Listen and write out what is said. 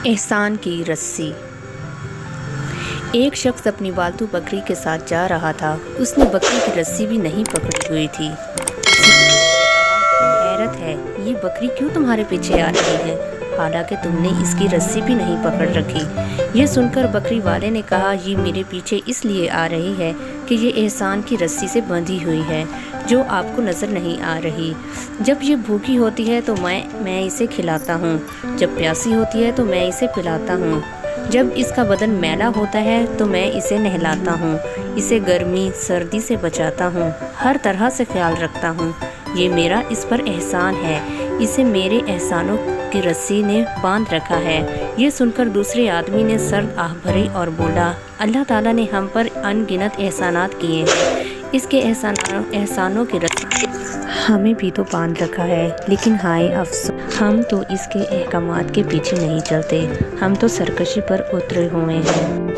احسان کی رسی۔ ایک شخص اپنی پالتو بکری کے ساتھ جا رہا تھا۔ اس نے بکری کی رسی بھی نہیں پکڑی ہوئی تھی۔ حیرت ہے، یہ بکری کیوں تمہارے پیچھے آ رہی ہے، حالانکہ تم نے اس کی رسی بھی نہیں پکڑ رکھی۔ یہ سن کر بکری والے نے کہا، یہ میرے پیچھے اس لیے آ رہی ہے کہ یہ احسان کی رسی سے بندھی ہوئی ہے، جو آپ کو نظر نہیں آ رہی۔ جب یہ بھوکی ہوتی ہے تو میں اسے کھلاتا ہوں، جب پیاسی ہوتی ہے تو میں اسے پلاتا ہوں، جب اس کا بدن میلا ہوتا ہے تو میں اسے نہلاتا ہوں، اسے گرمی سردی سے بچاتا ہوں، ہر طرح سے خیال رکھتا ہوں۔ یہ میرا اس پر احسان ہے، اسے میرے احسانوں کی رسی نے باندھ رکھا ہے۔ یہ سن کر دوسرے آدمی نے سرد آہ بھری اور بولا، اللہ تعالیٰ نے ہم پر ان گنت احسانات کیے ہیں، اس کے احسانوں کی رسی ہمیں بھی تو باندھ رکھا ہے، لیکن ہائے افسوس، ہم تو اس کے احکامات کے پیچھے نہیں چلتے، ہم تو سرکشی پر اترے ہوئے ہیں۔